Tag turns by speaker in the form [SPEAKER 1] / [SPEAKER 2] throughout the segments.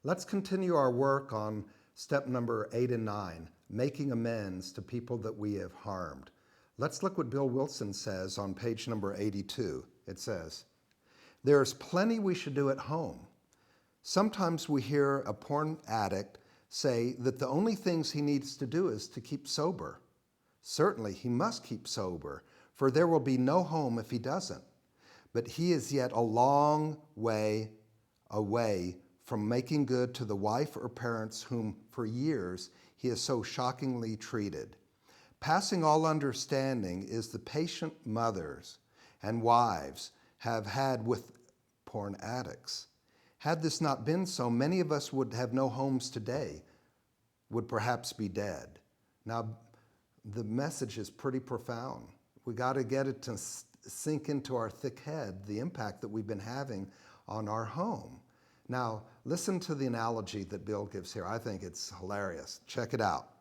[SPEAKER 1] Let's continue our work on step number 8 and 9, making amends to people that we have harmed. Let's look what Bill Wilson says on page number 82. It says, "There's plenty we should do at home. Sometimes we hear a porn addict say that the only things he needs to do is to keep sober. Certainly he must keep sober, for there will be no home if he doesn't. But he is yet a long way away from making good to the wife or parents whom for years he has so shockingly treated. Passing all understanding is the patient mothers and wives have had with porn addicts. Had this not been so, many of us would have no homes today, would perhaps be dead." Now, the message is pretty profound. We got to get it to sink into our thick head, the impact that we've been having on our home. Now, listen to the analogy that Bill gives here. I think it's hilarious. Check it out.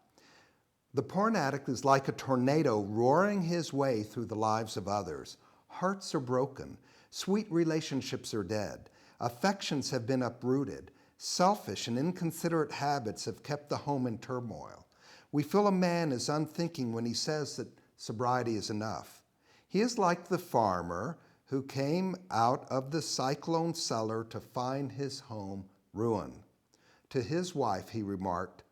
[SPEAKER 1] The porn addict is like a tornado roaring his way through the lives of others. Hearts are broken. Sweet relationships are dead. Affections have been uprooted. Selfish and inconsiderate habits have kept the home in turmoil. We feel a man is unthinking when he says that sobriety is enough. He is like the farmer who came out of the cyclone cellar to find his home ruined. To his wife, he remarked,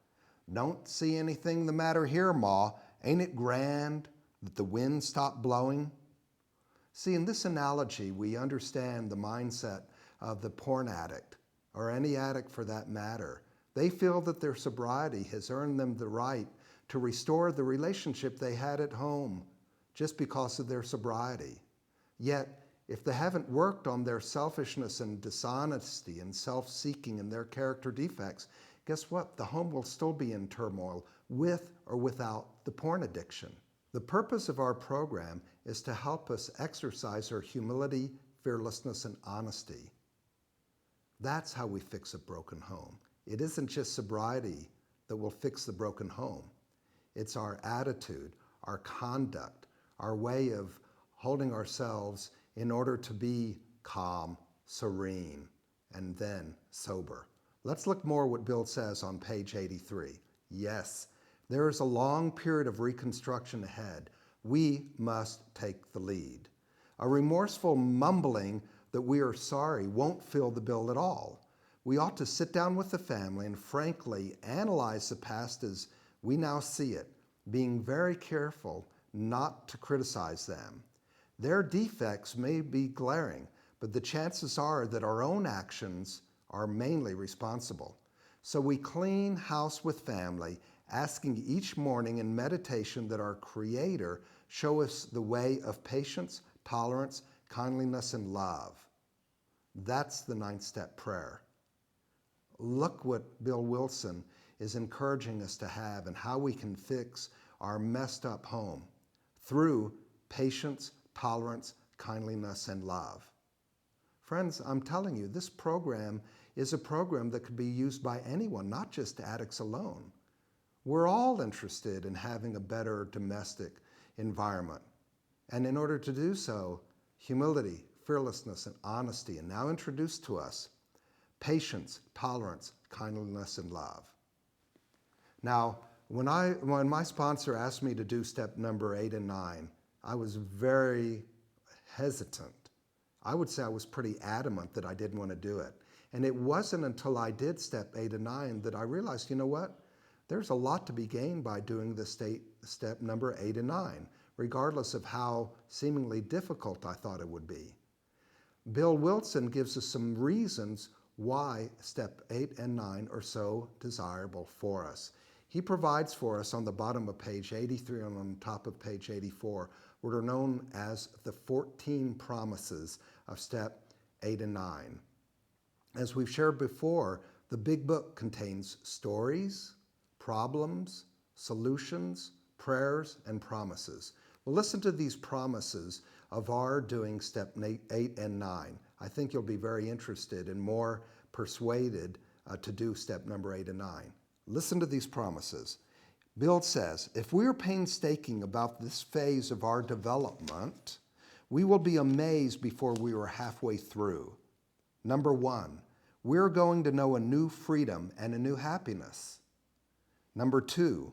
[SPEAKER 1] "Don't see anything the matter here, Ma. Ain't it grand that the wind stopped blowing?" See, in this analogy, we understand the mindset of the porn addict, or any addict for that matter. They feel that their sobriety has earned them the right to restore the relationship they had at home just because of their sobriety. Yet, if they haven't worked on their selfishness and dishonesty and self-seeking and their character defects, guess what? The home will still be in turmoil with or without the porn addiction. The purpose of our program is to help us exercise our humility, fearlessness, and honesty. That's how we fix a broken home. It isn't just sobriety that will fix the broken home. It's our attitude, our conduct, our way of holding ourselves in order to be calm, serene, and then sober. Let's look more what Bill says on page 83. Yes, there is a long period of reconstruction ahead. We must take the lead. A remorseful mumbling that we are sorry won't fill the bill at all. We ought to sit down with the family and frankly analyze the past as we now see it, being very careful not to criticize them. Their defects may be glaring, but the chances are that our own actions are mainly responsible. So we clean house with family, asking each morning in meditation that our Creator show us the way of patience, tolerance, kindliness, and love. That's the 9-step prayer. Look what Bill Wilson is encouraging us to have and how we can fix our messed up home through patience, tolerance, kindliness, and love. Friends, I'm telling you, this program is a program that could be used by anyone, not just addicts alone. We're all interested in having a better domestic environment. And in order to do so, humility, fearlessness, and honesty, and now introduced to us, patience, tolerance, kindliness, and love. Now, when my sponsor asked me to do step number 8 and 9, I was very hesitant. I would say I was pretty adamant that I didn't want to do it. And it wasn't until I did step 8 and 9 that I realized, you know what? There's a lot to be gained by doing the step number 8 and 9, regardless of how seemingly difficult I thought it would be. Bill Wilson gives us some reasons why step 8 and 9 are so desirable for us. He provides for us on the bottom of page 83 and on top of page 84 what are known as the 14 promises of step 8 and 9. As we've shared before, the big book contains stories, problems, solutions, prayers, and promises. Well, listen to these promises of our doing step 8 and 9. I think you'll be very interested and more persuaded to do step number 8 and 9. Listen to these promises. Bill says, if we are painstaking about this phase of our development, we will be amazed before we are halfway through. Number 1, we're going to know a new freedom and a new happiness. Number 2,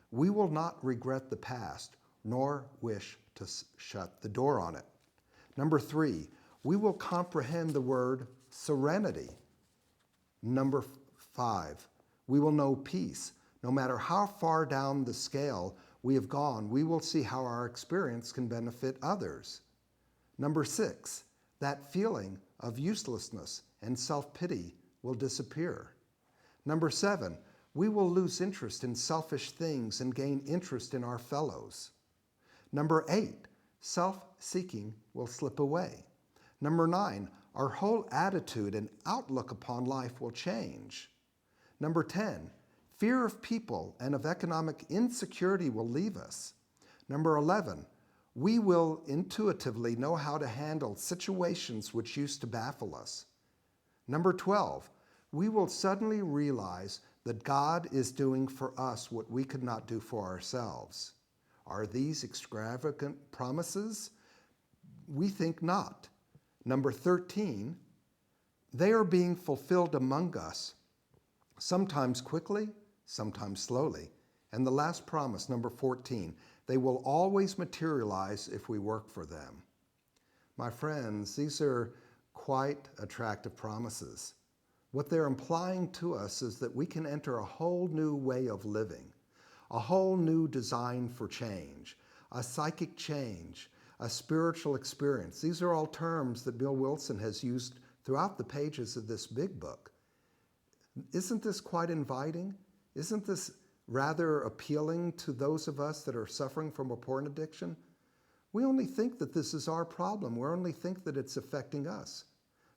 [SPEAKER 1] we will not regret the past nor wish to shut the door on it. Number 3, we will comprehend the word serenity. Number 5, we will know peace. No matter how far down the scale we have gone, we will see how our experience can benefit others. Number 6, that feeling of uselessness and self-pity will disappear. Number 7, we will lose interest in selfish things and gain interest in our fellows. Number 8, self-seeking will slip away. Number 9, our whole attitude and outlook upon life will change. Number 10, fear of people and of economic insecurity will leave us. Number 11, we will intuitively know how to handle situations which used to baffle us. Number 12, we will suddenly realize that God is doing for us what we could not do for ourselves. Are these extravagant promises? We think not. Number 13, they are being fulfilled among us, sometimes quickly, sometimes slowly. And the last promise, number 14, they will always materialize if we work for them. My friends, these are quite attractive promises. What they're implying to us is that we can enter a whole new way of living, a whole new design for change, a psychic change, a spiritual experience. These are all terms that Bill Wilson has used throughout the pages of this big book. Isn't this quite inviting? Isn't this rather appealing to those of us that are suffering from a porn addiction? We only think that this is our problem. We only think that it's affecting us.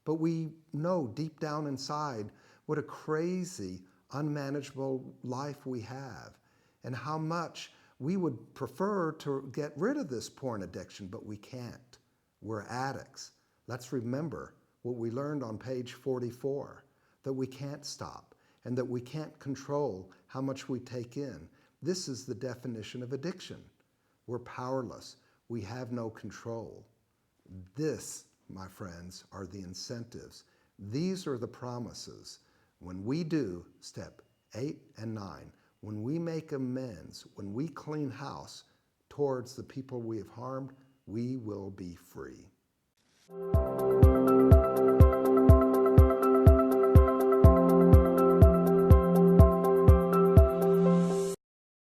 [SPEAKER 1] But we know deep down inside what a crazy, unmanageable life we have and how much we would prefer to get rid of this porn addiction, but we can't. We're addicts. Let's remember what we learned on page 44, that we can't stop and that we can't control how much we take in. This is the definition of addiction. We're powerless. We have no control. This, my friends, are the incentives. These are the promises. When we do step 8 and 9, when we make amends, when we clean house towards the people we have harmed, we will be free.